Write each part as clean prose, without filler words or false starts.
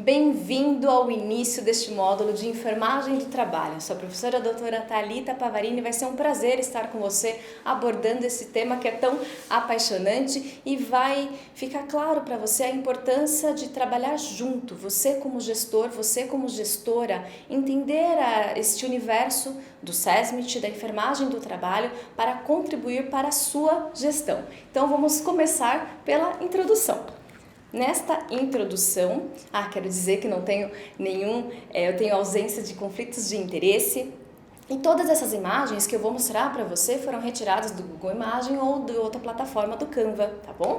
Bem-vindo ao início deste módulo de enfermagem do trabalho. Sou a professora doutora Thalita Pavarini e vai ser um prazer estar com você abordando esse tema que é tão apaixonante e vai ficar claro para você a importância de trabalhar junto, você como gestor, você como gestora, entender este universo do SESMIT, da enfermagem do trabalho, para contribuir para a sua gestão. Então vamos começar pela introdução. Nesta introdução, quero dizer que não tenho eu tenho ausência de conflitos de interesse. E todas essas imagens que eu vou mostrar para você foram retiradas do Google Imagem ou de outra plataforma do Canva, tá bom?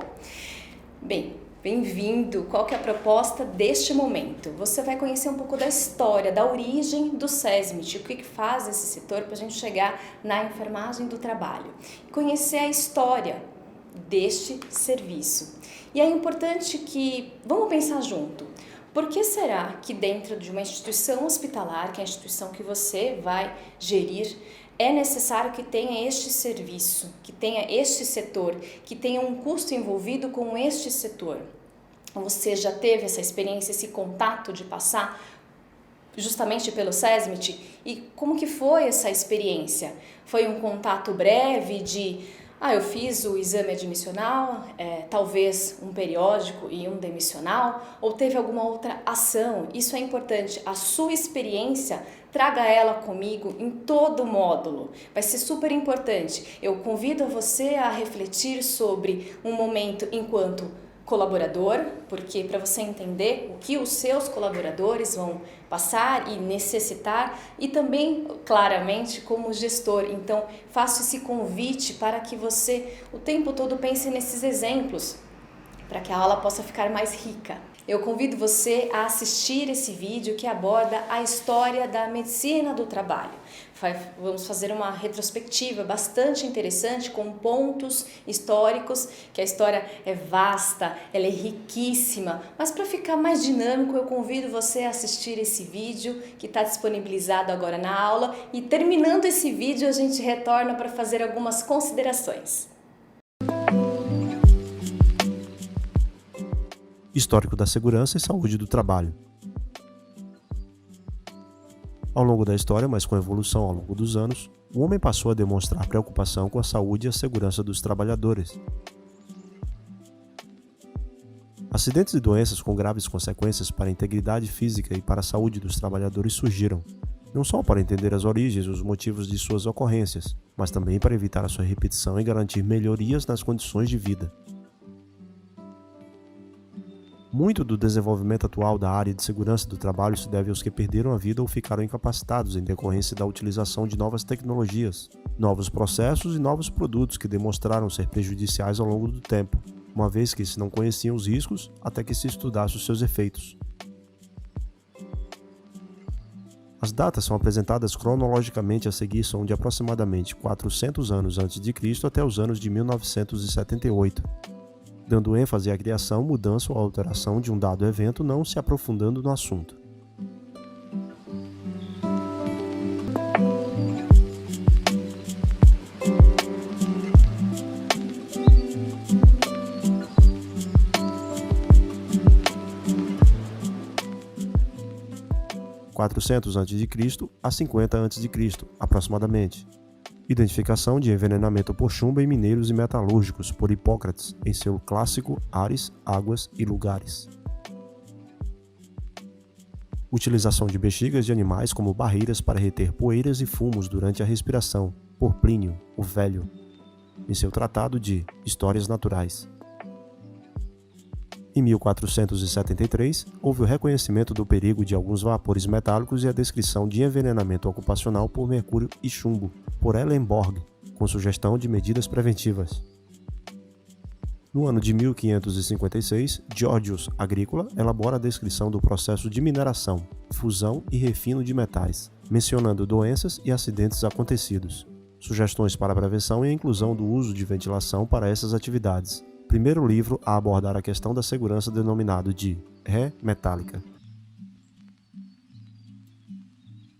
Bem, bem-vindo! Qual que é a proposta deste momento? Você vai conhecer um pouco da história, da origem do SESMIT, o que faz esse setor para a gente chegar na enfermagem do trabalho. Conhecer a história deste serviço. E é importante vamos pensar junto, por que será que dentro de uma instituição hospitalar, que é a instituição que você vai gerir, é necessário que tenha este serviço, que tenha este setor, que tenha um custo envolvido com este setor? Você já teve essa experiência, esse contato de passar justamente pelo SESMIT? E como que foi essa experiência? Foi um contato breve eu fiz o exame admissional, talvez um periódico e um demissional, ou teve alguma outra ação? Isso é importante. A sua experiência, traga ela comigo em todo o módulo. Vai ser super importante. Eu convido você a refletir sobre um momento enquanto colaborador, porque para você entender o que os seus colaboradores vão passar e necessitar, e também claramente como gestor. Então faço esse convite para que você o tempo todo pense nesses exemplos, para que a aula possa ficar mais rica. Eu convido você a assistir esse vídeo que aborda a história da medicina do trabalho. Vamos fazer uma retrospectiva bastante interessante com pontos históricos, que a história é vasta, ela é riquíssima, mas para ficar mais dinâmico eu convido você a assistir esse vídeo que está disponibilizado agora na aula, e terminando esse vídeo a gente retorna para fazer algumas considerações. Histórico da segurança e saúde do trabalho. Ao longo da história, mas com evolução ao longo dos anos, o homem passou a demonstrar preocupação com a saúde e a segurança dos trabalhadores. Acidentes e doenças com graves consequências para a integridade física e para a saúde dos trabalhadores surgiram, não só para entender as origens e os motivos de suas ocorrências, mas também para evitar a sua repetição e garantir melhorias nas condições de vida. Muito do desenvolvimento atual da área de segurança do trabalho se deve aos que perderam a vida ou ficaram incapacitados em decorrência da utilização de novas tecnologias, novos processos e novos produtos que demonstraram ser prejudiciais ao longo do tempo, uma vez que se não conheciam os riscos até que se estudasse os seus efeitos. As datas são apresentadas cronologicamente a seguir, são de aproximadamente 400 anos antes de Cristo até os anos de 1978. Dando ênfase à criação, mudança ou alteração de um dado evento, não se aprofundando no assunto. – 400 a.C. a 50 a.C., aproximadamente. Identificação de envenenamento por chumbo em mineiros e metalúrgicos por Hipócrates em seu clássico Ares, Águas e Lugares. Utilização de bexigas de animais como barreiras para reter poeiras e fumos durante a respiração por Plínio, o Velho, em seu tratado de Histórias Naturais. Em 1473, houve o reconhecimento do perigo de alguns vapores metálicos e a descrição de envenenamento ocupacional por mercúrio e chumbo, por Ellenborg, com sugestão de medidas preventivas. No ano de 1556, Georgius Agricola elabora a descrição do processo de mineração, fusão e refino de metais, mencionando doenças e acidentes acontecidos, sugestões para a prevenção e a inclusão do uso de ventilação para essas atividades. Primeiro livro a abordar a questão da segurança, denominado de Ré Metálica.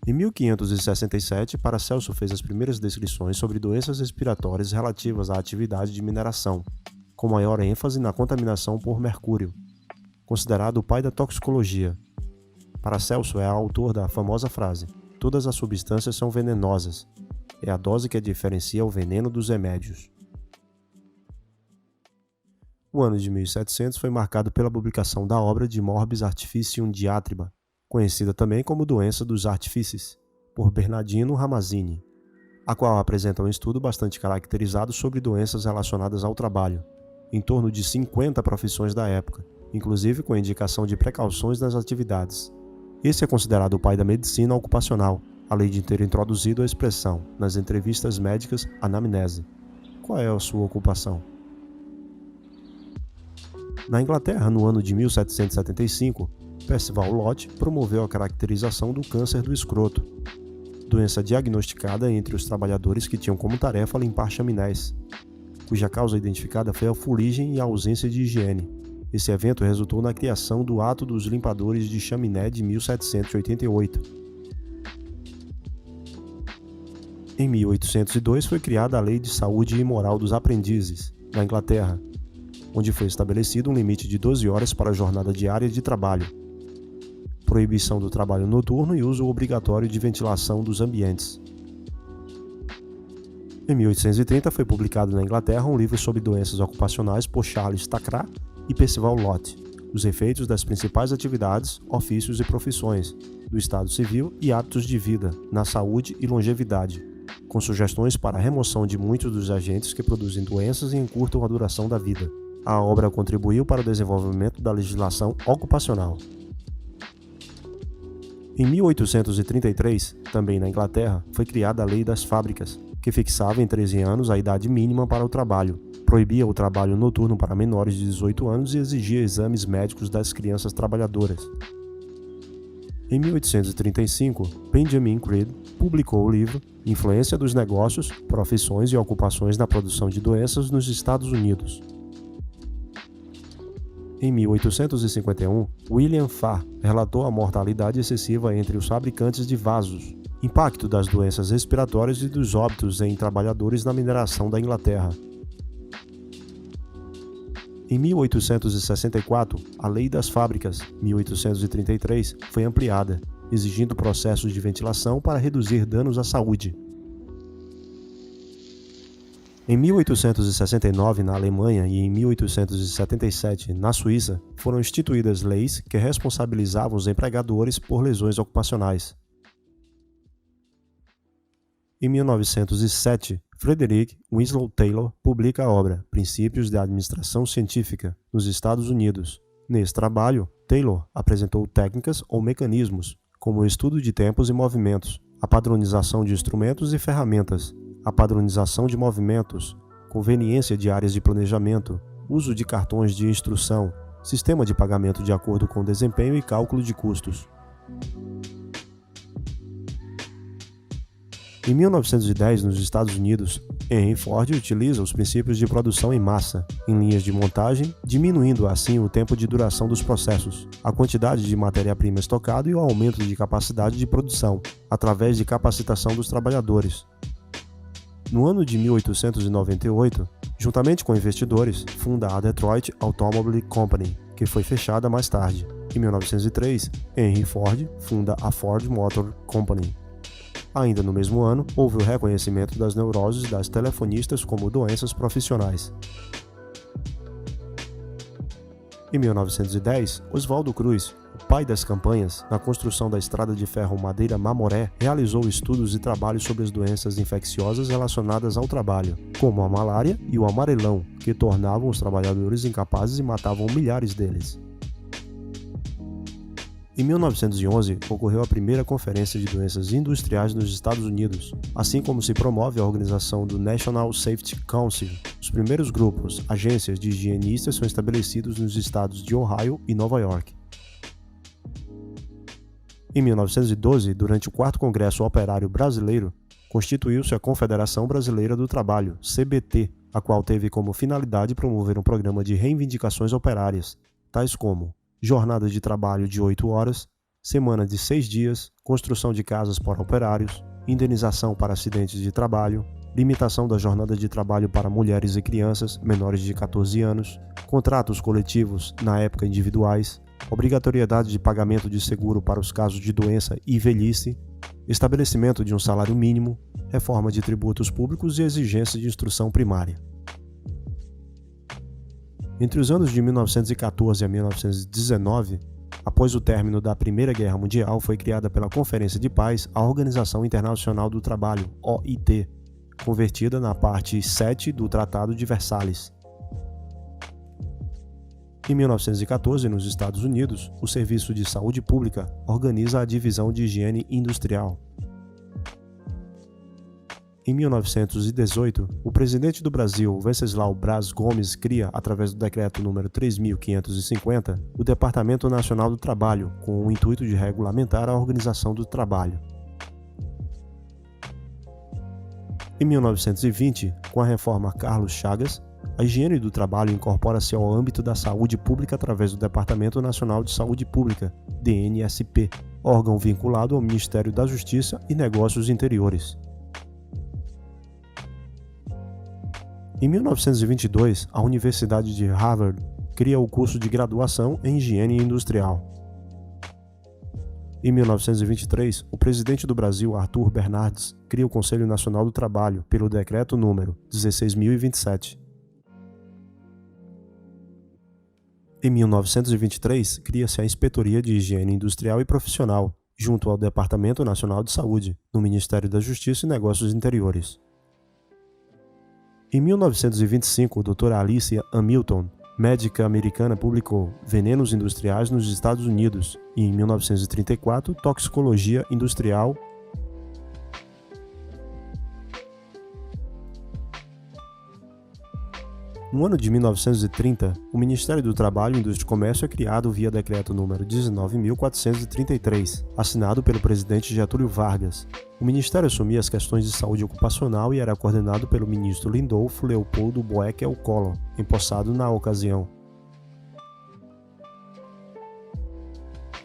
Em 1567, Paracelso fez as primeiras descrições sobre doenças respiratórias relativas à atividade de mineração, com maior ênfase na contaminação por mercúrio. Considerado o pai da toxicologia, Paracelso é autor da famosa frase: "Todas as substâncias são venenosas. É a dose que diferencia o veneno dos remédios." O ano de 1700 foi marcado pela publicação da obra de Morbis Artificium Diatriba, conhecida também como Doença dos Artífices, por Bernardino Ramazzini, a qual apresenta um estudo bastante caracterizado sobre doenças relacionadas ao trabalho, em torno de 50 profissões da época, inclusive com indicação de precauções nas atividades. Esse é considerado o pai da medicina ocupacional, além de ter introduzido a expressão, nas entrevistas médicas, anamnese. Qual é a sua ocupação? Na Inglaterra, no ano de 1775, Percival Lott promoveu a caracterização do câncer do escroto, doença diagnosticada entre os trabalhadores que tinham como tarefa limpar chaminés, cuja causa identificada foi a fuligem e a ausência de higiene. Esse evento resultou na criação do Ato dos Limpadores de Chaminé de 1788. Em 1802 foi criada a Lei de Saúde e Moral dos Aprendizes, na Inglaterra, onde foi estabelecido um limite de 12 horas para a jornada diária de trabalho, proibição do trabalho noturno e uso obrigatório de ventilação dos ambientes. Em 1830 foi publicado na Inglaterra um livro sobre doenças ocupacionais por Charles Thackray e Percival Lott, os efeitos das principais atividades, ofícios e profissões, do estado civil e hábitos de vida, na saúde e longevidade, com sugestões para a remoção de muitos dos agentes que produzem doenças e encurtam a duração da vida. A obra contribuiu para o desenvolvimento da legislação ocupacional. Em 1833, também na Inglaterra, foi criada a Lei das Fábricas, que fixava em 13 anos a idade mínima para o trabalho, proibia o trabalho noturno para menores de 18 anos e exigia exames médicos das crianças trabalhadoras. Em 1835, Benjamin Creed publicou o livro Influência dos Negócios, Profissões e Ocupações na Produção de Doenças nos Estados Unidos. Em 1851, William Farr relatou a mortalidade excessiva entre os fabricantes de vasos, impacto das doenças respiratórias e dos óbitos em trabalhadores na mineração da Inglaterra. Em 1864, a Lei das Fábricas, 1833, foi ampliada, exigindo processos de ventilação para reduzir danos à saúde. Em 1869, na Alemanha, e em 1877, na Suíça, foram instituídas leis que responsabilizavam os empregadores por lesões ocupacionais. Em 1907, Frederick Winslow Taylor publica a obra Princípios da Administração Científica, nos Estados Unidos. Nesse trabalho, Taylor apresentou técnicas ou mecanismos, como o estudo de tempos e movimentos, a padronização de instrumentos e ferramentas, a padronização de movimentos, conveniência de áreas de planejamento, uso de cartões de instrução, sistema de pagamento de acordo com desempenho e cálculo de custos. Em 1910, nos Estados Unidos, Henry Ford utiliza os princípios de produção em massa, em linhas de montagem, diminuindo assim o tempo de duração dos processos, a quantidade de matéria-prima estocada e o aumento de capacidade de produção, através de capacitação dos trabalhadores. No ano de 1898, juntamente com investidores, funda a Detroit Automobile Company, que foi fechada mais tarde. Em 1903, Henry Ford funda a Ford Motor Company. Ainda no mesmo ano, houve o reconhecimento das neuroses das telefonistas como doenças profissionais. Em 1910, Oswaldo Cruz, o pai das campanhas, na construção da estrada de ferro Madeira-Mamoré, realizou estudos e trabalhos sobre as doenças infecciosas relacionadas ao trabalho, como a malária e o amarelão, que tornavam os trabalhadores incapazes e matavam milhares deles. Em 1911, ocorreu a primeira Conferência de Doenças Industriais nos Estados Unidos, assim como se promove a organização do National Safety Council. Os primeiros grupos, agências de higienistas são estabelecidos nos estados de Ohio e Nova York. Em 1912, durante o 4º Congresso Operário Brasileiro, constituiu-se a Confederação Brasileira do Trabalho, CBT, a qual teve como finalidade promover um programa de reivindicações operárias, tais como jornada de trabalho de 8 horas, semana de 6 dias, construção de casas para operários, indenização para acidentes de trabalho, limitação da jornada de trabalho para mulheres e crianças menores de 14 anos, contratos coletivos, na época individuais, obrigatoriedade de pagamento de seguro para os casos de doença e velhice, estabelecimento de um salário mínimo, reforma de tributos públicos e exigências de instrução primária. Entre os anos de 1914 a 1919, após o término da Primeira Guerra Mundial, foi criada pela Conferência de Paz a Organização Internacional do Trabalho, OIT, convertida na parte 7 do Tratado de Versalhes. Em 1914, nos Estados Unidos, o Serviço de Saúde Pública organiza a Divisão de Higiene Industrial. Em 1918, o presidente do Brasil, Venceslau Braz Gomes, cria, através do Decreto nº 3.550, o Departamento Nacional do Trabalho, com o intuito de regulamentar a organização do trabalho. Em 1920, com a reforma Carlos Chagas, a higiene do trabalho incorpora-se ao âmbito da saúde pública através do Departamento Nacional de Saúde Pública, DNSP, órgão vinculado ao Ministério da Justiça e Negócios Interiores. Em 1922, a Universidade de Harvard cria o curso de graduação em Higiene Industrial. Em 1923, o presidente do Brasil, Arthur Bernardes, cria o Conselho Nacional do Trabalho pelo Decreto número 16.027. Em 1923, cria-se a Inspetoria de Higiene Industrial e Profissional, junto ao Departamento Nacional de Saúde, no Ministério da Justiça e Negócios Interiores. Em 1925, a doutora Alicia Hamilton, médica americana, publicou Venenos Industriais nos Estados Unidos e, em 1934, Toxicologia Industrial. No ano de 1930, o Ministério do Trabalho, Indústria e Comércio é criado via Decreto número 19.433, assinado pelo presidente Getúlio Vargas. O Ministério assumia as questões de saúde ocupacional e era coordenado pelo ministro Lindolfo Leopoldo Boekel Collor, empossado na ocasião.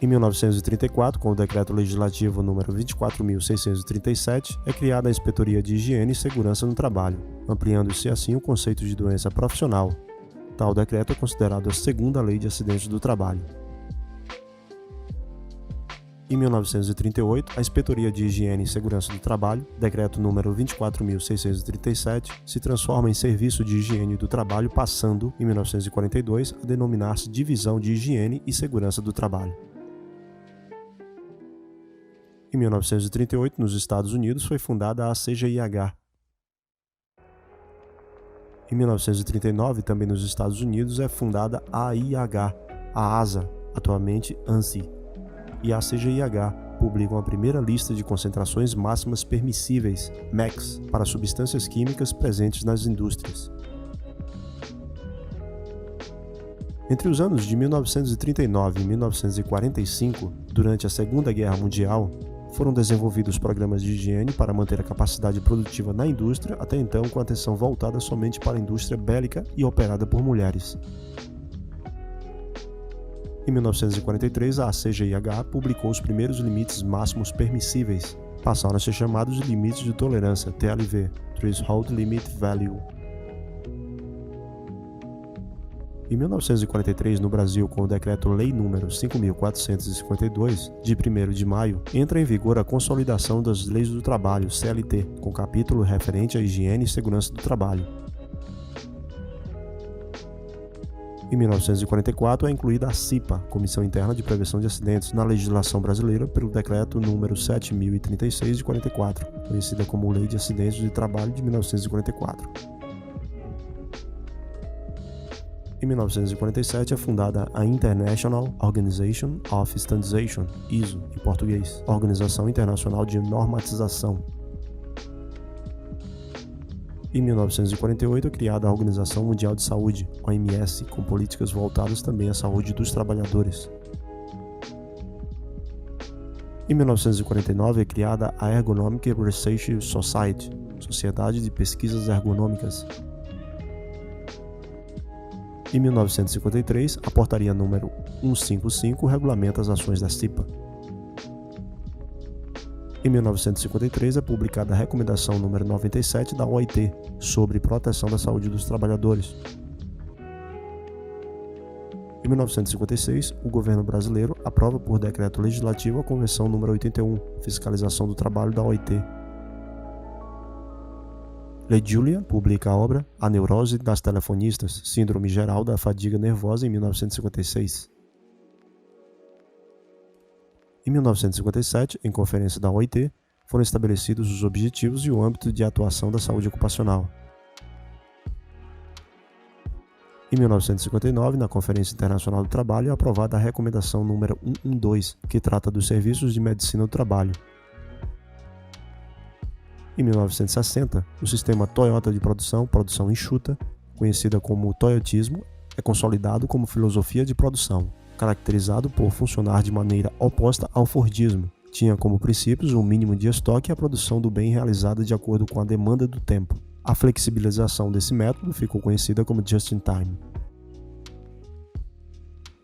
Em 1934, com o Decreto Legislativo número 24.637, é criada a Inspetoria de Higiene e Segurança no Trabalho, ampliando-se assim o conceito de doença profissional. Tal decreto é considerado a segunda Lei de Acidentes do Trabalho. Em 1938, a Inspetoria de Higiene e Segurança do Trabalho, Decreto número 24.637, se transforma em Serviço de Higiene do Trabalho, passando, em 1942, a denominar-se Divisão de Higiene e Segurança do Trabalho. Em 1938, nos Estados Unidos, foi fundada a CGIH. Em 1939, também nos Estados Unidos, é fundada a AIH, a ASA, atualmente ANSI, e a CGIH publicam a primeira lista de concentrações máximas permissíveis, MACs, para substâncias químicas presentes nas indústrias. Entre os anos de 1939 e 1945, durante a Segunda Guerra Mundial, foram desenvolvidos programas de higiene para manter a capacidade produtiva na indústria, até então com atenção voltada somente para a indústria bélica e operada por mulheres. Em 1943, a CGIH publicou os primeiros limites máximos permissíveis, passaram a ser chamados de limites de tolerância, TLV, Threshold Limit Value. Em 1943, no Brasil, com o Decreto-Lei nº 5.452, de 1º de maio, entra em vigor a Consolidação das Leis do Trabalho, CLT, com capítulo referente à higiene e segurança do trabalho. Em 1944, é incluída a CIPA, Comissão Interna de Prevenção de Acidentes, na legislação brasileira pelo Decreto nº 7.036 de 44, conhecida como Lei de Acidentes de Trabalho de 1944. Em 1947 é fundada a International Organization of Standardization, ISO, em português, Organização Internacional de Normatização. Em 1948 é criada a Organização Mundial de Saúde, OMS, com políticas voltadas também à saúde dos trabalhadores. Em 1949 é criada a Ergonomic Research Society, Sociedade de Pesquisas Ergonômicas. Em 1953, a Portaria número 155 regulamenta as ações da CIPA. Em 1953, é publicada a Recomendação número 97 da OIT sobre proteção da saúde dos trabalhadores. Em 1956, o governo brasileiro aprova por decreto legislativo a Convenção número 81, Fiscalização do Trabalho da OIT. Lei Julian publica a obra A Neurose das Telefonistas, Síndrome Geral da Fadiga Nervosa, em 1956. Em 1957, em conferência da OIT, foram estabelecidos os objetivos e o âmbito de atuação da saúde ocupacional. Em 1959, na Conferência Internacional do Trabalho, é aprovada a Recomendação número 112, que trata dos serviços de medicina do trabalho. Em 1960, o sistema Toyota de produção enxuta, conhecida como toyotismo, é consolidado como filosofia de produção, caracterizado por funcionar de maneira oposta ao Fordismo. Tinha como princípios o mínimo de estoque e a produção do bem realizada de acordo com a demanda do tempo. A flexibilização desse método ficou conhecida como just-in-time.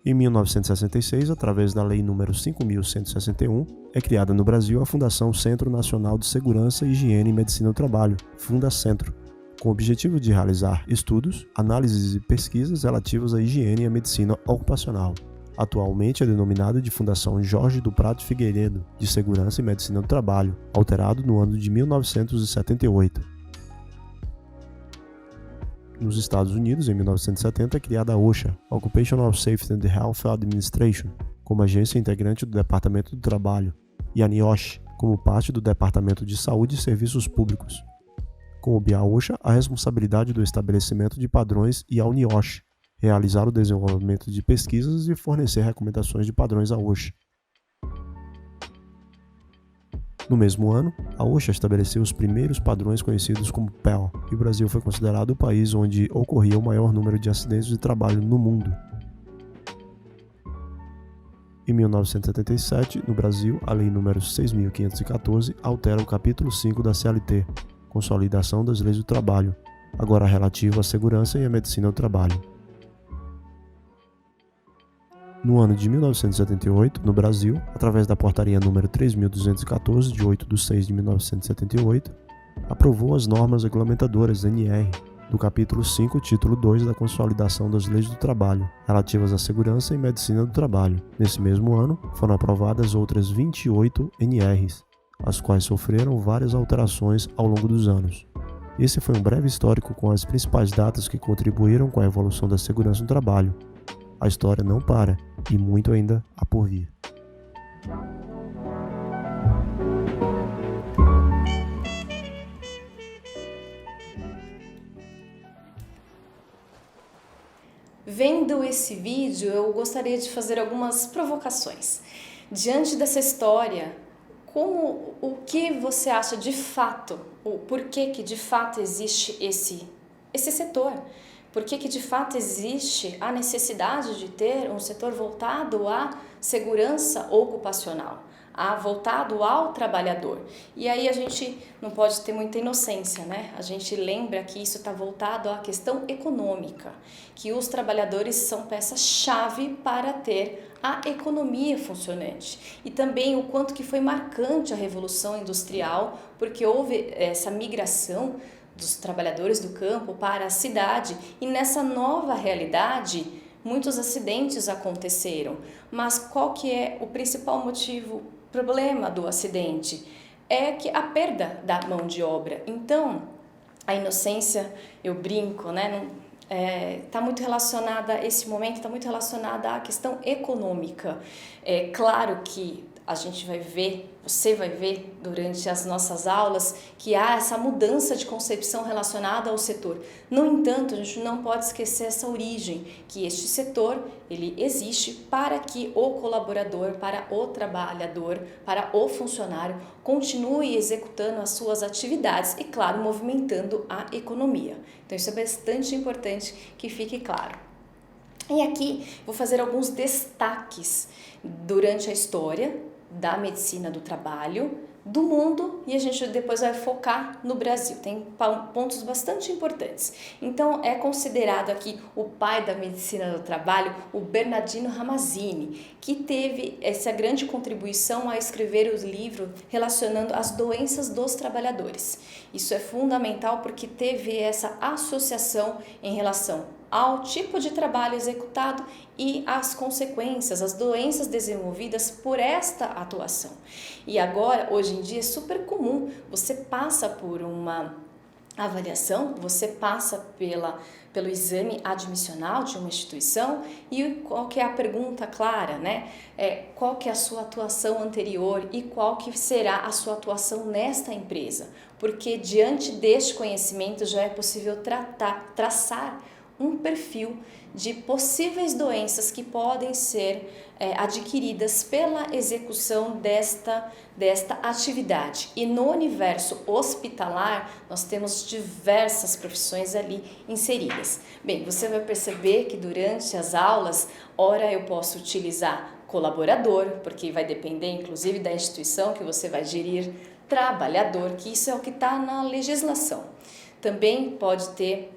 Em 1966, através da Lei nº 5.161, é criada no Brasil a Fundação Centro Nacional de Segurança, Higiene e Medicina do Trabalho, Fundacentro, com o objetivo de realizar estudos, análises e pesquisas relativas à higiene e à medicina ocupacional. Atualmente é denominada de Fundação Jorge do Prado Figueiredo, de Segurança e Medicina do Trabalho, alterado no ano de 1978. Nos Estados Unidos, em 1970, é criada a OSHA, Occupational Safety and Health Administration, como agência integrante do Departamento do Trabalho, e a NIOSH, como parte do Departamento de Saúde e Serviços Públicos. Coube à OSHA a responsabilidade do estabelecimento de padrões e ao NIOSH, realizar o desenvolvimento de pesquisas e fornecer recomendações de padrões à OSHA. No mesmo ano, a OSHA estabeleceu os primeiros padrões conhecidos como PEL, e o Brasil foi considerado o país onde ocorria o maior número de acidentes de trabalho no mundo. Em 1977, no Brasil, a Lei nº 6.514 altera o capítulo 5 da CLT, Consolidação das Leis do Trabalho, agora relativo à segurança e à medicina do trabalho. No ano de 1978, no Brasil, através da Portaria número 3.214, de 8/6/1978, aprovou as normas regulamentadoras NR, do capítulo 5, título 2 da Consolidação das Leis do Trabalho, relativas à segurança e medicina do trabalho. Nesse mesmo ano, foram aprovadas outras 28 NRs, as quais sofreram várias alterações ao longo dos anos. Esse foi um breve histórico com as principais datas que contribuíram com a evolução da segurança no trabalho. A história não para, e muito ainda há por vir. Vendo esse vídeo, eu gostaria de fazer algumas provocações. Diante dessa história, o que você acha de fato, o porquê que de fato existe esse setor? Por que de fato existe a necessidade de ter um setor voltado à segurança ocupacional, voltado ao trabalhador? E aí a gente não pode ter muita inocência, né? A gente lembra que isso está voltado à questão econômica, que os trabalhadores são peça-chave para ter a economia funcionante. E também o quanto que foi marcante a Revolução Industrial, porque houve essa migração dos trabalhadores do campo para a cidade, e nessa nova realidade muitos acidentes aconteceram. Mas qual que é o principal problema do acidente? É que a perda da mão de obra. Então, a inocência, eu brinco, né? Está muito relacionada, esse momento está muito relacionada à questão econômica. É claro que a gente vai ver, você vai ver durante as nossas aulas que há essa mudança de concepção relacionada ao setor. No entanto, a gente não pode esquecer essa origem, que este setor ele existe para que o colaborador, para o trabalhador, para o funcionário continue executando as suas atividades e, claro, movimentando a economia. Então isso é bastante importante que fique claro. E aqui vou fazer alguns destaques durante a história da medicina do trabalho, do mundo, e a gente depois vai focar no Brasil. Tem pontos bastante importantes. Então, é considerado aqui o pai da medicina do trabalho, o Bernardino Ramazzini, que teve essa grande contribuição a escrever o livro relacionando as doenças dos trabalhadores. Isso é fundamental porque teve essa associação em relação ao tipo de trabalho executado e às consequências, as doenças desenvolvidas por esta atuação. E agora, hoje em dia, é super comum, você passa por uma avaliação, você passa pelo exame admissional de uma instituição e qual que é a pergunta clara, né? Qual que é a sua atuação anterior e qual que será a sua atuação nesta empresa? Porque diante deste conhecimento já é possível traçar um perfil de possíveis doenças que podem ser adquiridas pela execução desta atividade. E no universo hospitalar, nós temos diversas profissões ali inseridas. Bem, você vai perceber que durante as aulas, ora eu posso utilizar colaborador, porque vai depender inclusive da instituição que você vai gerir, trabalhador, que isso é o que está na legislação. Também pode ter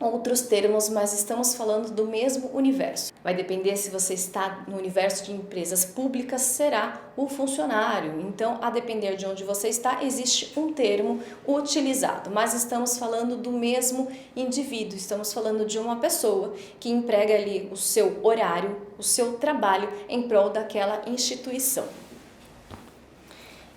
outros termos, mas estamos falando do mesmo universo. Vai depender se você está no universo de empresas públicas, será o funcionário. Então, a depender de onde você está, existe um termo utilizado, mas estamos falando do mesmo indivíduo, estamos falando de uma pessoa que emprega ali o seu horário, o seu trabalho em prol daquela instituição.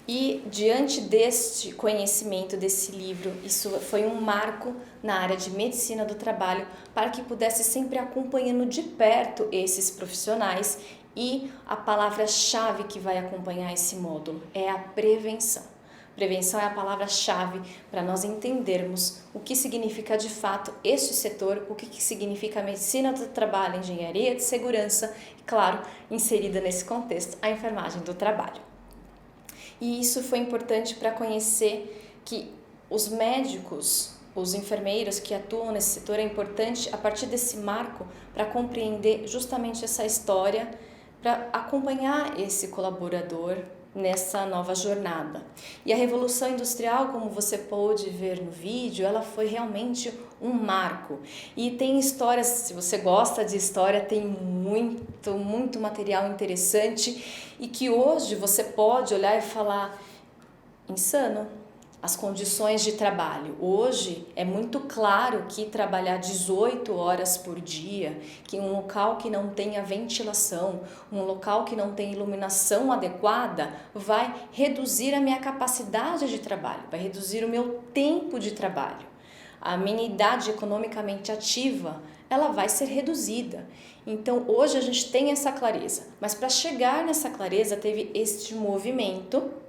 E diante deste conhecimento, desse livro, isso foi um marco na área de medicina do trabalho para que pudesse sempre acompanhando de perto esses profissionais, e a palavra-chave que vai acompanhar esse módulo é a prevenção. Prevenção é a palavra-chave para nós entendermos o que significa de fato este setor, o que significa a medicina do trabalho, a engenharia de segurança e, claro, inserida nesse contexto, a enfermagem do trabalho. E isso foi importante para conhecer que os médicos, os enfermeiros que atuam nesse setor, é importante a partir desse marco para compreender justamente essa história, para acompanhar esse colaborador nessa nova jornada. E a Revolução Industrial, como você pôde ver no vídeo, ela foi realmente um marco. E tem histórias, se você gosta de história, tem muito material interessante e que hoje você pode olhar e falar, insano, as condições de trabalho. Hoje é muito claro que trabalhar 18 horas por dia, que um local que não tenha ventilação, um local que não tenha iluminação adequada, vai reduzir a minha capacidade de trabalho, vai reduzir o meu tempo de trabalho. A minha idade economicamente ativa, ela vai ser reduzida. Então, hoje a gente tem essa clareza, mas para chegar nessa clareza teve este movimento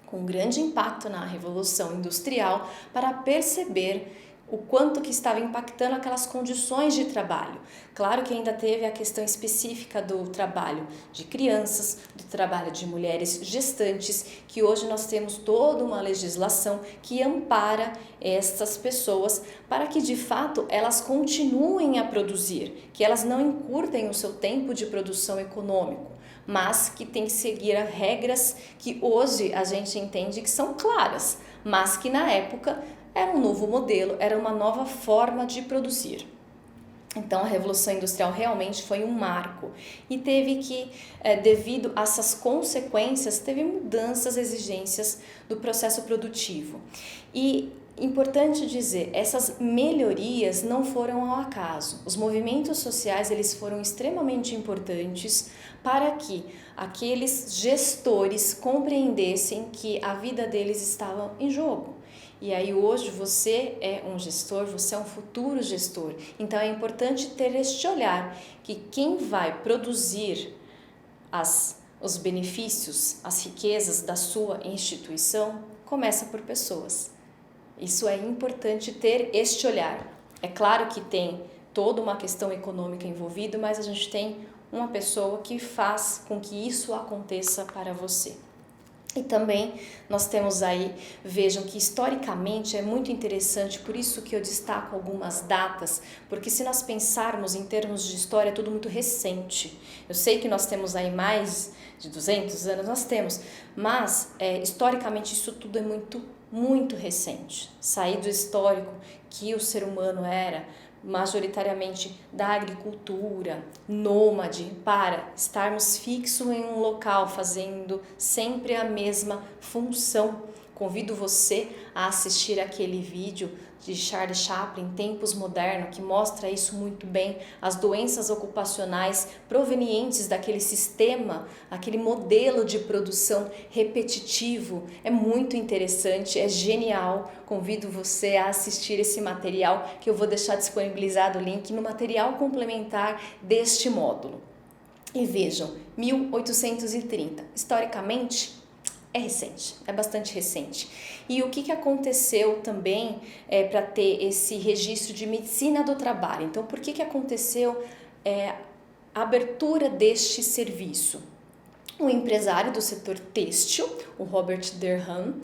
com grande impacto na Revolução Industrial para perceber o quanto que estava impactando aquelas condições de trabalho. Claro que ainda teve a questão específica do trabalho de crianças, do trabalho de mulheres gestantes, que hoje nós temos toda uma legislação que ampara essas pessoas para que de fato elas continuem a produzir, que elas não encurtem o seu tempo de produção econômico, mas que tem que seguir as regras que hoje a gente entende que são claras, mas que na época era um novo modelo, era uma nova forma de produzir. Então a Revolução Industrial realmente foi um marco e teve que, devido a essas consequências, teve mudanças, exigências do processo produtivo. E importante dizer, essas melhorias não foram ao acaso. Os movimentos sociais eles foram extremamente importantes para que aqueles gestores compreendessem que a vida deles estava em jogo. E aí hoje você é um gestor, você é um futuro gestor. Então é importante ter este olhar que quem vai produzir os benefícios, as riquezas da sua instituição, começa por pessoas. Isso é importante ter este olhar. É claro que tem toda uma questão econômica envolvida, mas a gente tem uma pessoa que faz com que isso aconteça para você. E também nós temos aí, vejam que historicamente é muito interessante, por isso que eu destaco algumas datas, porque se nós pensarmos em termos de história, é tudo muito recente. Eu sei que nós temos aí mais de 200 anos, nós temos, mas historicamente isso tudo é muito recente. Sair do histórico que o ser humano era majoritariamente da agricultura, nômade, para estarmos fixos em um local, fazendo sempre a mesma função, Convido você a assistir aquele vídeo de Charles Chaplin, Tempos Modernos, que mostra isso muito bem, as doenças ocupacionais provenientes daquele sistema, aquele modelo de produção repetitivo. É muito interessante, é genial. Convido você a assistir esse material, que eu vou deixar disponibilizado o link no material complementar deste módulo. E vejam, 1830, historicamente, é recente, é bastante recente. E o que aconteceu também para ter esse registro de medicina do trabalho? Então, por que aconteceu a abertura deste serviço? Um empresário do setor têxtil, o Robert Durham,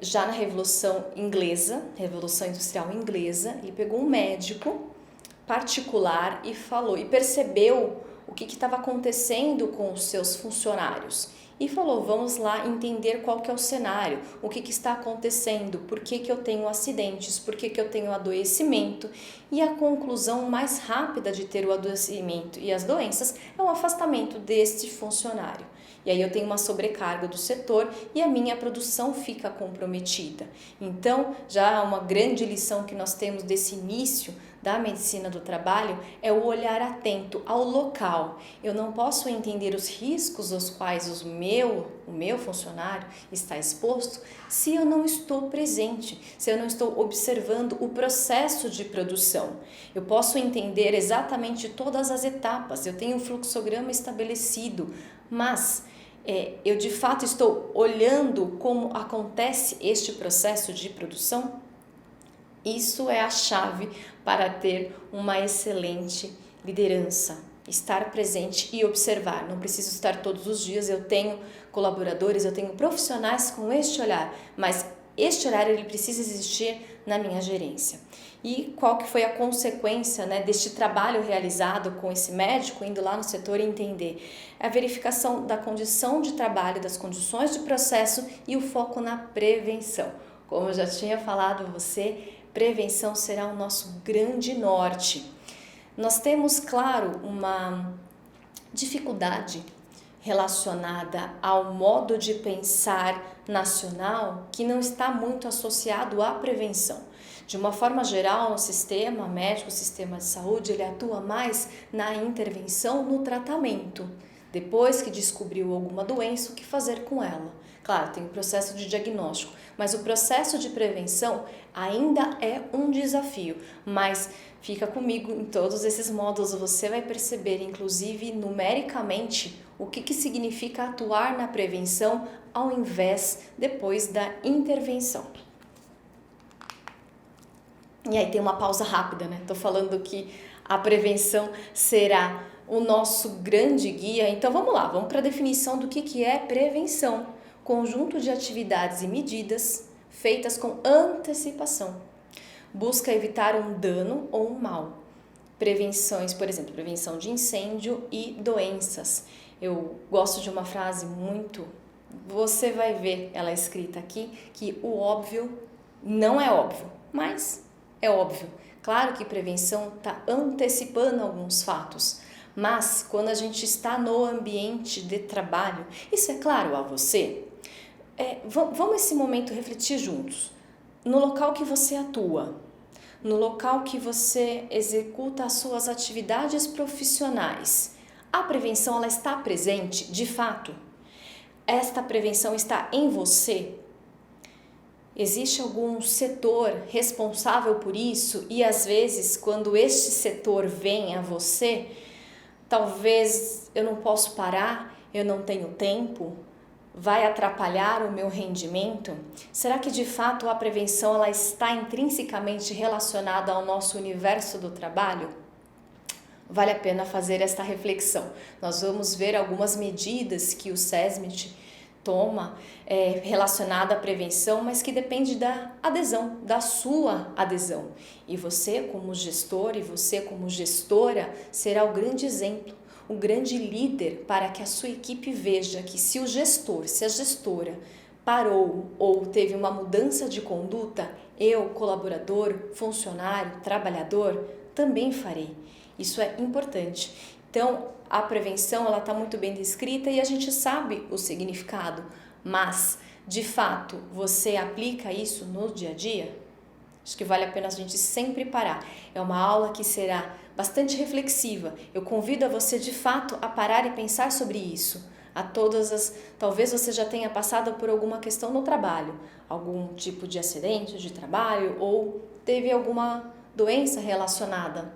já na Revolução Inglesa, Revolução Industrial Inglesa, ele pegou um médico particular e falou, e percebeu o que estava acontecendo com os seus funcionários. E falou, vamos lá entender qual que é o cenário, o que está acontecendo, por que eu tenho acidentes, por que eu tenho adoecimento. E a conclusão mais rápida de ter o adoecimento e as doenças é o afastamento deste funcionário. E aí eu tenho uma sobrecarga do setor e a minha produção fica comprometida. Então, já uma grande lição que nós temos desse início da medicina do trabalho é o olhar atento ao local. Eu não posso entender os riscos aos quais o meu funcionário está exposto se eu não estou presente, se eu não estou observando o processo de produção. Eu posso entender exatamente todas as etapas, eu tenho um fluxograma estabelecido, mas eu de fato estou olhando como acontece este processo de produção? Isso é a chave para ter uma excelente liderança. Estar presente e observar. Não preciso estar todos os dias, eu tenho colaboradores, eu tenho profissionais com este olhar, mas este olhar ele precisa existir na minha gerência. E qual que foi a consequência, deste trabalho realizado com esse médico, indo lá no setor e entender? A verificação da condição de trabalho, das condições de processo e o foco na prevenção. Como eu já tinha falado a você, prevenção será o nosso grande norte. Nós temos, claro, uma dificuldade relacionada ao modo de pensar nacional que não está muito associado à prevenção. De uma forma geral, o sistema médico, o sistema de saúde, ele atua mais na intervenção, no tratamento. Depois que descobriu alguma doença, o que fazer com ela? Claro, tem o processo de diagnóstico, mas o processo de prevenção ainda é um desafio. Mas fica comigo, em todos esses módulos você vai perceber, inclusive numericamente, o que significa atuar na prevenção ao invés depois da intervenção. E aí tem uma pausa rápida, Tô falando que a prevenção será o nosso grande guia. Então vamos lá, vamos para a definição do que é prevenção. Conjunto de atividades e medidas feitas com antecipação. Busca evitar um dano ou um mal. Prevenções, por exemplo, prevenção de incêndio e doenças. Eu gosto de uma frase muito... Você vai ver ela escrita aqui, que o óbvio não é óbvio, mas é óbvio. Claro que prevenção está antecipando alguns fatos, mas quando a gente está no ambiente de trabalho, isso é claro a você? Vamos nesse momento refletir juntos. No local que você atua, no local que você executa as suas atividades profissionais, a prevenção ela está presente de fato? Esta prevenção está em você? Existe algum setor responsável por isso e às vezes quando este setor vem a você, talvez eu não posso parar, eu não tenho tempo, vai atrapalhar o meu rendimento? Será que de fato a prevenção ela está intrinsecamente relacionada ao nosso universo do trabalho? Vale a pena fazer esta reflexão. Nós vamos ver algumas medidas que o SESMIT toma relacionada à prevenção, mas que depende da adesão, da sua adesão. E você como gestor e você como gestora será o grande exemplo, o grande líder para que a sua equipe veja que se o gestor, se a gestora parou ou teve uma mudança de conduta, eu, colaborador, funcionário, trabalhador, também farei. Isso é importante. Então, a prevenção ela está muito bem descrita e a gente sabe o significado, mas, de fato, você aplica isso no dia a dia? Acho que vale a pena a gente sempre parar. É uma aula que será bastante reflexiva. Eu convido a você, de fato, a parar e pensar sobre isso. Talvez você já tenha passado por alguma questão no trabalho, algum tipo de acidente de trabalho ou teve alguma doença relacionada.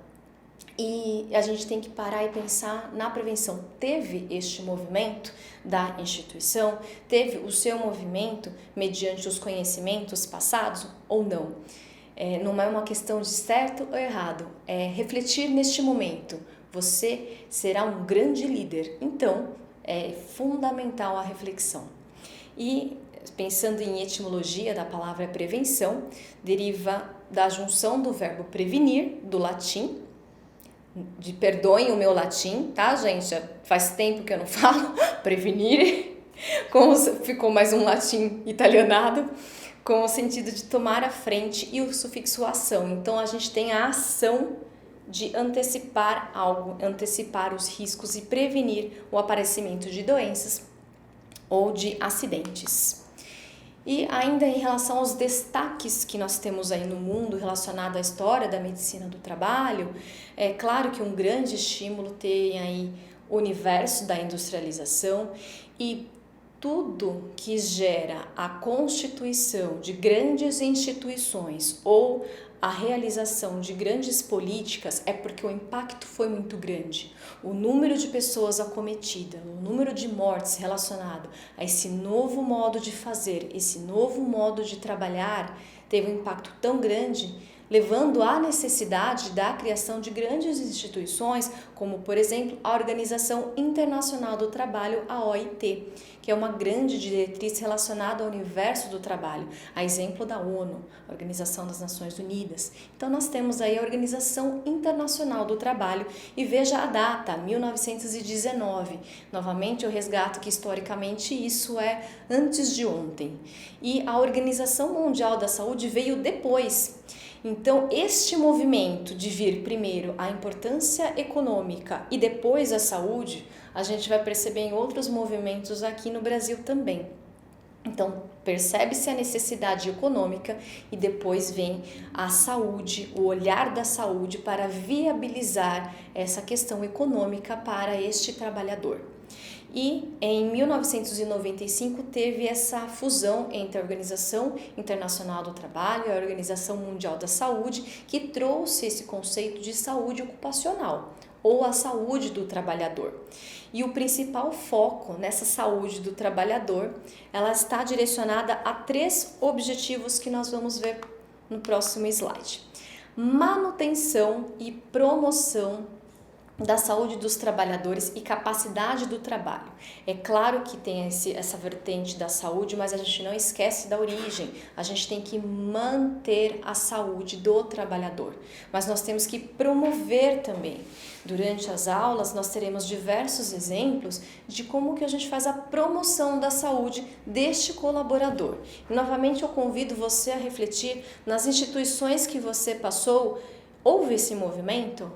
E a gente tem que parar e pensar na prevenção. Teve este movimento da instituição? Teve o seu movimento mediante os conhecimentos passados ou não? Não é uma questão de certo ou errado, é refletir neste momento. Você será um grande líder, então é fundamental a reflexão. E pensando em etimologia da palavra prevenção, deriva da junção do verbo prevenir, do latim, perdoem o meu latim, tá, gente? Faz tempo que eu não falo, prevenir, como ficou mais um latim italianado, com o sentido de tomar a frente e o sufixo ação. Então, a gente tem a ação de antecipar algo, antecipar os riscos e prevenir o aparecimento de doenças ou de acidentes. E ainda em relação aos destaques que nós temos aí no mundo relacionado à história da medicina do trabalho, é claro que um grande estímulo tem aí o universo da industrialização e tudo que gera a constituição de grandes instituições ou a realização de grandes políticas é porque o impacto foi muito grande. O número de pessoas acometidas, o número de mortes relacionado a esse novo modo de fazer, esse novo modo de trabalhar, teve um impacto tão grande, levando à necessidade da criação de grandes instituições, como, por exemplo, a Organização Internacional do Trabalho, a OIT, que é uma grande diretriz relacionada ao universo do trabalho, a exemplo da ONU, Organização das Nações Unidas. Então, nós temos aí a Organização Internacional do Trabalho e veja a data, 1919. Novamente, eu resgato que, historicamente, isso é antes de ontem. E a Organização Mundial da Saúde veio depois. Então, este movimento de vir primeiro a importância econômica e depois a saúde, a gente vai perceber em outros movimentos aqui no Brasil também. Então, percebe-se a necessidade econômica e depois vem a saúde, o olhar da saúde para viabilizar essa questão econômica para este trabalhador. E em 1995 teve essa fusão entre a Organização Internacional do Trabalho e a Organização Mundial da Saúde, que trouxe esse conceito de saúde ocupacional, ou a saúde do trabalhador. E o principal foco nessa saúde do trabalhador, ela está direcionada a 3 objetivos que nós vamos ver no próximo slide. Manutenção e promoção da saúde dos trabalhadores e capacidade do trabalho. É claro que tem essa vertente da saúde, mas a gente não esquece da origem. A gente tem que manter a saúde do trabalhador, mas nós temos que promover também. Durante as aulas, nós teremos diversos exemplos de como que a gente faz a promoção da saúde deste colaborador. E, novamente, eu convido você a refletir nas instituições que você passou. Houve esse movimento?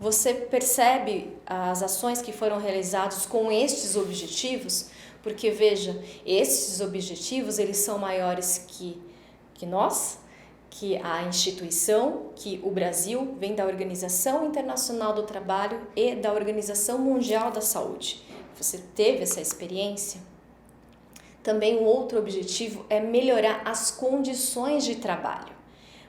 Você percebe as ações que foram realizadas com estes objetivos? Porque, veja, estes objetivos, eles são maiores que nós, que a instituição, que o Brasil vem da Organização Internacional do Trabalho e da Organização Mundial da Saúde. Você teve essa experiência? Também um outro objetivo é melhorar as condições de trabalho,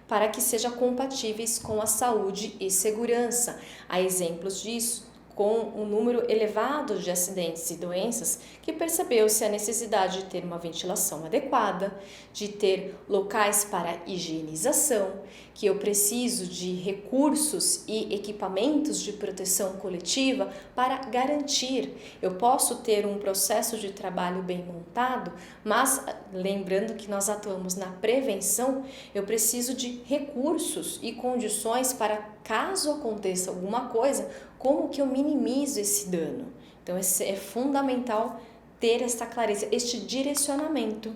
para que sejam compatíveis com a saúde e segurança. Há exemplos disso com um número elevado de acidentes e doenças que percebeu-se a necessidade de ter uma ventilação adequada, de ter locais para higienização, que eu preciso de recursos e equipamentos de proteção coletiva para garantir. Eu posso ter um processo de trabalho bem montado, mas lembrando que nós atuamos na prevenção, eu preciso de recursos e condições para, caso aconteça alguma coisa, como que eu minimizo esse dano. Então, é fundamental ter esta clareza, este direcionamento.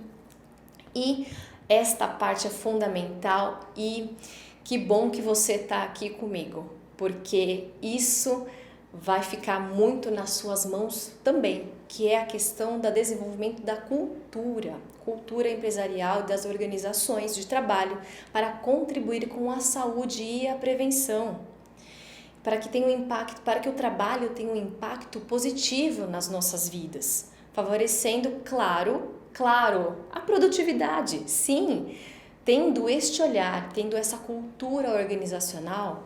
E esta parte é fundamental e que bom que você está aqui comigo, porque isso vai ficar muito nas suas mãos também, que é a questão do desenvolvimento da cultura empresarial e das organizações de trabalho para contribuir com a saúde e a prevenção, para que o trabalho tenha um impacto positivo nas nossas vidas, favorecendo, claro, a produtividade, sim, tendo este olhar, tendo essa cultura organizacional.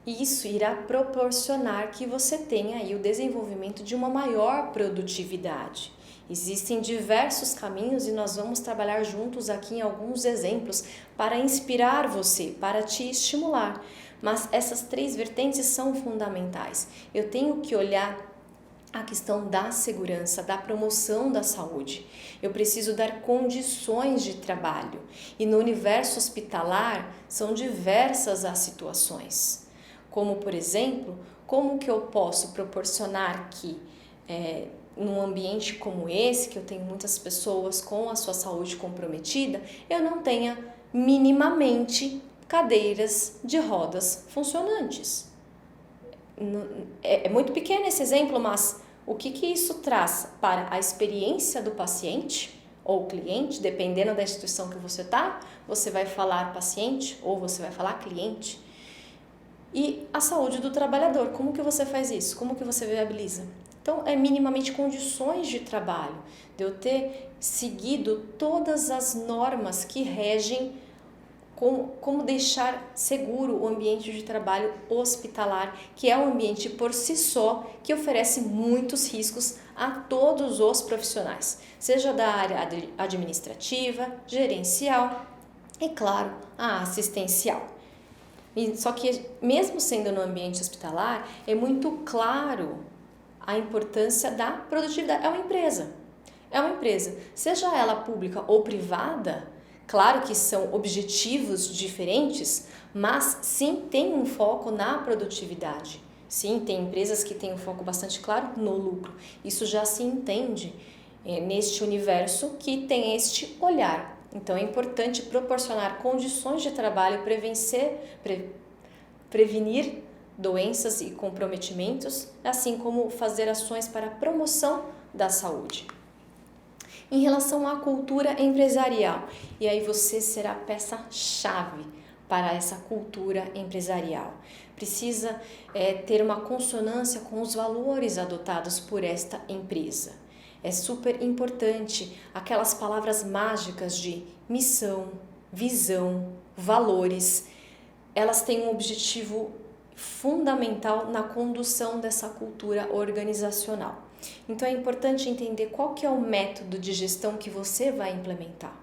Isso irá proporcionar que você tenha aí o desenvolvimento de uma maior produtividade. Existem diversos caminhos e nós vamos trabalhar juntos aqui em alguns exemplos para inspirar você, para te estimular. Mas essas 3 vertentes são fundamentais. Eu tenho que olhar a questão da segurança, da promoção da saúde. Eu preciso dar condições de trabalho. E no universo hospitalar são diversas as situações. Como, por exemplo, como que eu posso proporcionar que num ambiente como esse, que eu tenho muitas pessoas com a sua saúde comprometida, eu não tenha minimamente cadeiras de rodas funcionantes. É muito pequeno esse exemplo, mas o que isso traz para a experiência do paciente ou cliente, dependendo da instituição que você está, você vai falar paciente ou você vai falar cliente. E a saúde do trabalhador, como que você faz isso? Como que você viabiliza? Então, é minimamente condições de trabalho, de eu ter seguido todas as normas que regem como deixar seguro o ambiente de trabalho hospitalar, que é um ambiente por si só que oferece muitos riscos a todos os profissionais, seja da área administrativa, gerencial e, claro, a assistencial. Só que, mesmo sendo no ambiente hospitalar, é muito claro a importância da produtividade. É uma empresa, seja ela pública ou privada. Claro que são objetivos diferentes, mas sim tem um foco na produtividade. Sim, tem empresas que têm um foco bastante claro no lucro. Isso já se entende neste universo que tem este olhar. Então é importante proporcionar condições de trabalho, prevenir doenças e comprometimentos, assim como fazer ações para a promoção da saúde. Em relação à cultura empresarial, e aí você será peça-chave para essa cultura empresarial. Precisa ter uma consonância com os valores adotados por esta empresa. É super importante aquelas palavras mágicas de missão, visão, valores. Elas têm um objetivo fundamental na condução dessa cultura organizacional. Então é importante entender qual que é o método de gestão que você vai implementar.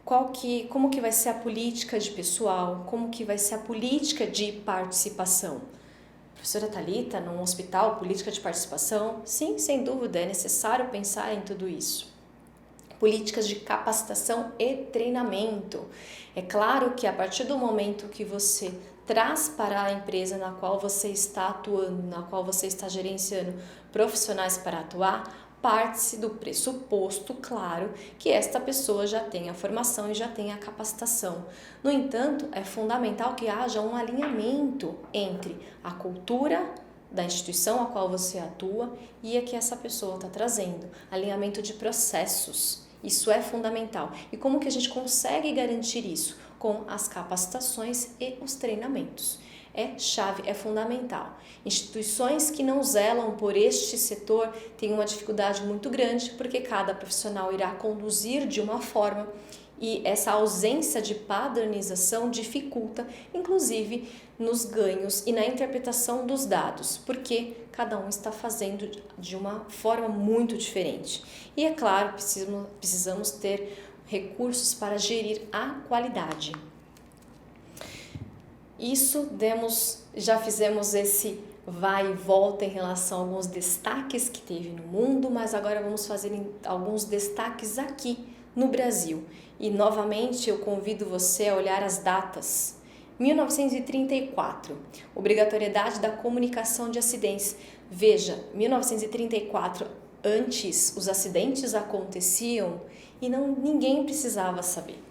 Como que vai ser a política de pessoal, como que vai ser a política de participação. Professora Thalita, num hospital, política de participação? Sim, sem dúvida, é necessário pensar em tudo isso. Políticas de capacitação e treinamento. É claro que a partir do momento que você traz para a empresa na qual você está atuando, na qual você está gerenciando profissionais para atuar, parte-se do pressuposto, claro, que esta pessoa já tenha a formação e já tenha a capacitação. No entanto, é fundamental que haja um alinhamento entre a cultura da instituição a qual você atua e a que essa pessoa está trazendo. Alinhamento de processos, isso é fundamental. E como que a gente consegue garantir isso? Com as capacitações e os treinamentos. É chave, é fundamental. Instituições que não zelam por este setor têm uma dificuldade muito grande, porque cada profissional irá conduzir de uma forma e essa ausência de padronização dificulta, inclusive, nos ganhos e na interpretação dos dados, porque cada um está fazendo de uma forma muito diferente. E é claro, precisamos ter recursos para gerir a qualidade. Já fizemos esse vai e volta em relação a alguns destaques que teve no mundo, mas agora vamos fazer alguns destaques aqui no Brasil. E novamente eu convido você a olhar as datas. 1934, obrigatoriedade da comunicação de acidentes. Veja, 1934, antes os acidentes aconteciam e ninguém precisava saber.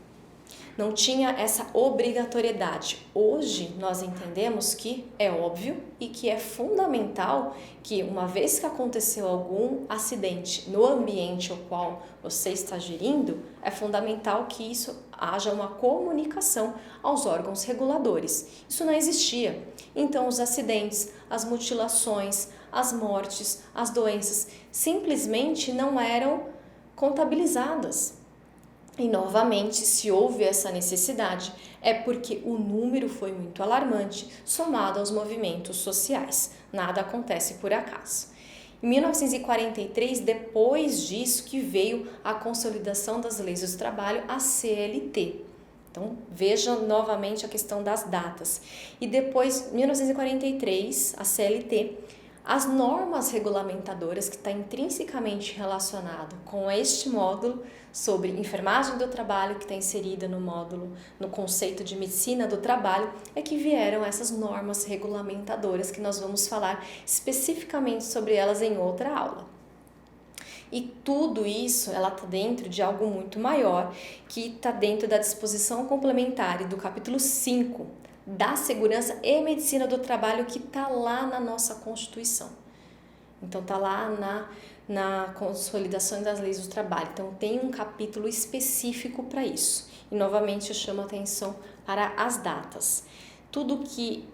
não tinha essa obrigatoriedade. Hoje nós entendemos que é óbvio e que é fundamental que, uma vez que aconteceu algum acidente no ambiente ao qual você está gerindo, é fundamental que isso haja uma comunicação aos órgãos reguladores. Isso não existia. Então os acidentes, as mutilações, as mortes, as doenças simplesmente não eram contabilizadas. E novamente, se houve essa necessidade, é porque o número foi muito alarmante, somado aos movimentos sociais. Nada acontece por acaso. Em 1943, depois disso que veio a consolidação das leis do trabalho, a CLT. Então, vejam novamente a questão das datas. E depois, 1943, a CLT, as normas regulamentadoras, que está intrinsecamente relacionado com este módulo sobre enfermagem do trabalho, que está inserida no módulo, no conceito de medicina do trabalho, é que vieram essas normas regulamentadoras, que nós vamos falar especificamente sobre elas em outra aula. E tudo isso, ela está dentro de algo muito maior, que está dentro da disposição complementar do capítulo 5, da segurança e medicina do trabalho, que está lá na nossa Constituição. Então está lá na consolidação das leis do trabalho. Então tem um capítulo específico para isso. E novamente eu chamo a atenção para as datas. Tudo que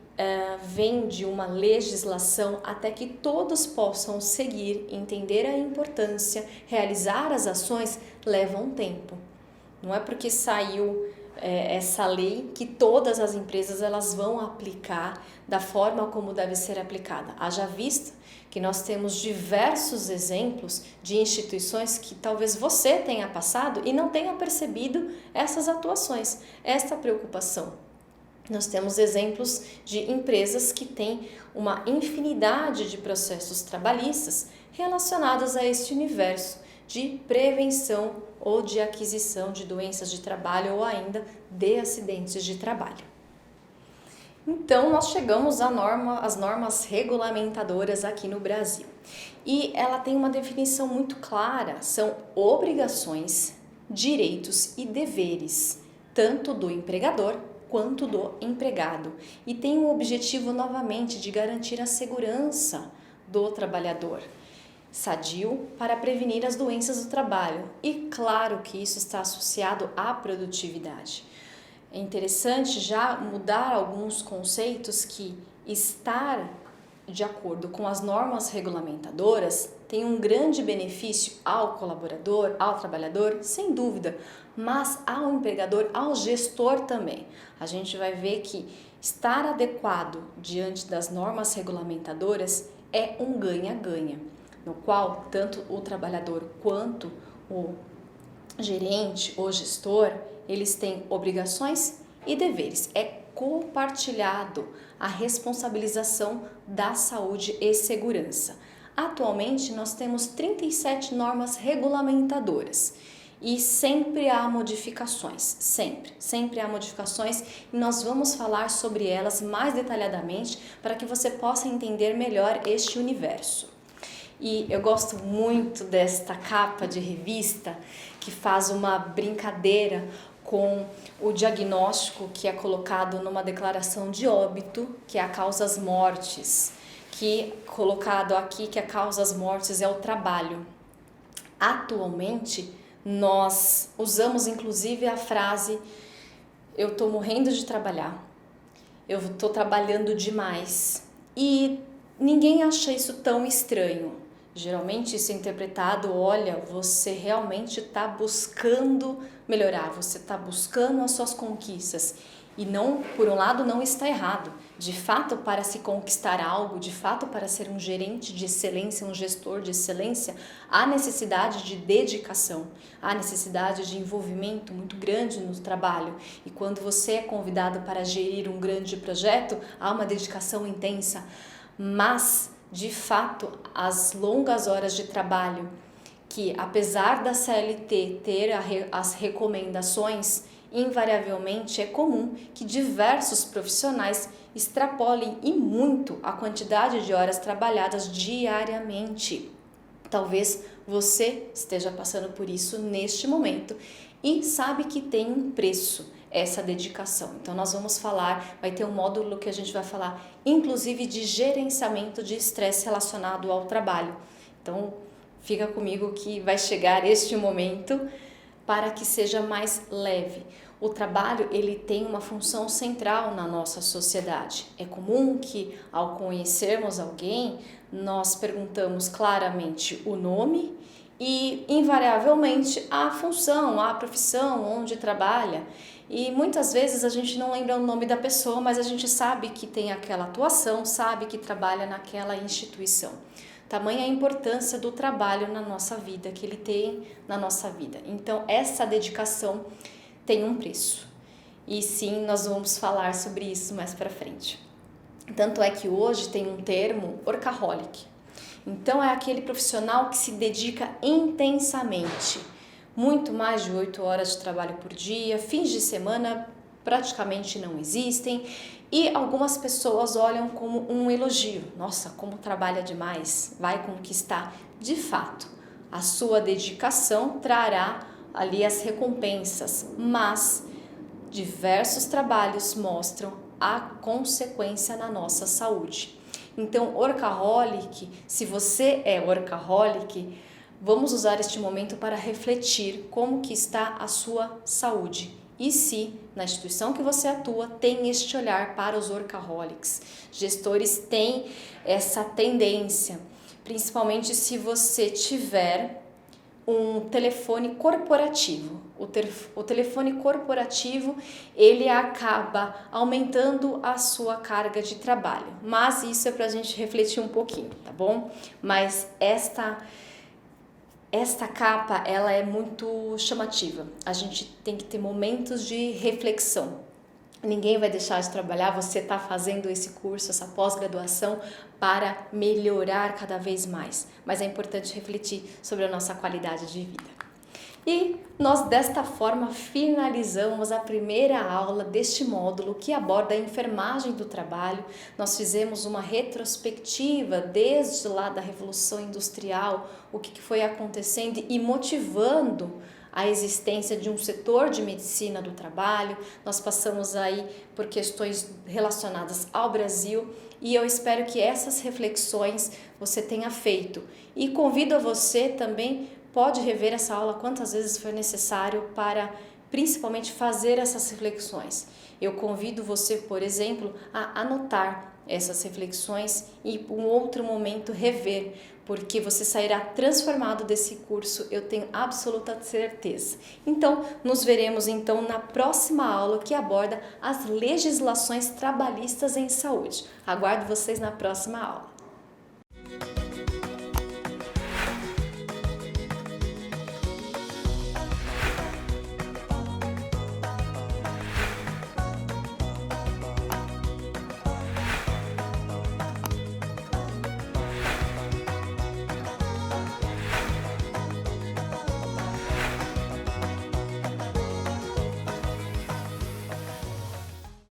vem de uma legislação, até que todos possam seguir, entender a importância, realizar as ações, leva um tempo. Não é porque saiu essa lei que todas as empresas elas vão aplicar da forma como deve ser aplicada. Haja vista que nós temos diversos exemplos de instituições que talvez você tenha passado e não tenha percebido essas atuações, esta preocupação. Nós temos exemplos de empresas que têm uma infinidade de processos trabalhistas relacionados a este universo de prevenção ou de aquisição de doenças de trabalho ou ainda de acidentes de trabalho. Então, nós chegamos às normas regulamentadoras aqui no Brasil. E ela tem uma definição muito clara, são obrigações, direitos e deveres, tanto do empregador quanto do empregado. E tem o objetivo, novamente, de garantir a segurança do trabalhador sadio para prevenir as doenças do trabalho. E claro que isso está associado à produtividade. É interessante já mudar alguns conceitos que estar de acordo com as normas regulamentadoras tem um grande benefício ao colaborador, ao trabalhador, sem dúvida, mas ao empregador, ao gestor também. A gente vai ver que estar adequado diante das normas regulamentadoras é um ganha-ganha, no qual tanto o trabalhador quanto o gerente, o gestor, eles têm obrigações e deveres. É compartilhado a responsabilização da saúde e segurança. Atualmente, nós temos 37 normas regulamentadoras e sempre há modificações, sempre há modificações, e nós vamos falar sobre elas mais detalhadamente para que você possa entender melhor este universo. E eu gosto muito desta capa de revista que faz uma brincadeira com o diagnóstico que é colocado numa declaração de óbito, que é a causas mortes, que colocado aqui que a causas mortes é o trabalho. Atualmente, nós usamos inclusive a frase: eu estou morrendo de trabalhar, eu estou trabalhando demais, e ninguém acha isso tão estranho. Geralmente isso é interpretado: olha, você realmente está buscando melhorar, você está buscando as suas conquistas. E não, por um lado, não está errado. De fato, para se conquistar algo, de fato, para ser um gerente de excelência, um gestor de excelência, há necessidade de dedicação, há necessidade de envolvimento muito grande no trabalho. E quando você é convidado para gerir um grande projeto, há uma dedicação intensa. Mas, de fato, as longas horas de trabalho, que apesar da CLT ter as recomendações, invariavelmente é comum que diversos profissionais extrapolem e muito a quantidade de horas trabalhadas diariamente. Talvez você esteja passando por isso neste momento e sabe que tem um preço. essa dedicação. Então nós vamos falar, vai ter um módulo que a gente vai falar inclusive de gerenciamento de estresse relacionado ao trabalho. Então fica comigo que vai chegar este momento para que seja mais leve. O trabalho, ele tem uma função central na nossa sociedade. É comum que, ao conhecermos alguém, nós perguntamos claramente o nome e, invariavelmente, a função, a profissão, onde trabalha. E muitas vezes a gente não lembra o nome da pessoa, mas a gente sabe que tem aquela atuação, sabe que trabalha naquela instituição. Tamanha a importância do trabalho na nossa vida, que ele tem na nossa vida. Então, essa dedicação tem um preço. E sim, nós vamos falar sobre isso mais para frente. Tanto é que hoje tem um termo, workaholic. Então, é aquele profissional que se dedica intensamente. Muito mais de 8 horas de trabalho por dia, fins de semana praticamente não existem. E algumas pessoas olham como um elogio. Nossa, como trabalha demais, vai conquistar. De fato, a sua dedicação trará ali as recompensas, mas diversos trabalhos mostram a consequência na nossa saúde. Então, workaholic, se você é workaholic, vamos usar este momento para refletir como que está a sua saúde. E se na instituição que você atua tem este olhar para os workaholics. Gestores têm essa tendência, principalmente se você tiver um telefone corporativo. O telefone corporativo, ele acaba aumentando a sua carga de trabalho. Mas isso é para a gente refletir um pouquinho, tá bom? Mas esta capa, ela é muito chamativa. A gente tem que ter momentos de reflexão. Ninguém vai deixar de trabalhar, você está fazendo esse curso, essa pós-graduação para melhorar cada vez mais. Mas é importante refletir sobre a nossa qualidade de vida. E nós desta forma finalizamos a primeira aula deste módulo que aborda a enfermagem do trabalho. Nós fizemos uma retrospectiva desde lá da Revolução Industrial, o que foi acontecendo e motivando a existência de um setor de medicina do trabalho. Nós passamos aí por questões relacionadas ao Brasil e eu espero que essas reflexões você tenha feito. E convido a você também, pode rever essa aula quantas vezes for necessário para principalmente fazer essas reflexões. Eu convido você, por exemplo, a anotar essas reflexões e um outro momento rever, porque você sairá transformado desse curso, eu tenho absoluta certeza. Então, nos veremos então na próxima aula que aborda as legislações trabalhistas em saúde. Aguardo vocês na próxima aula.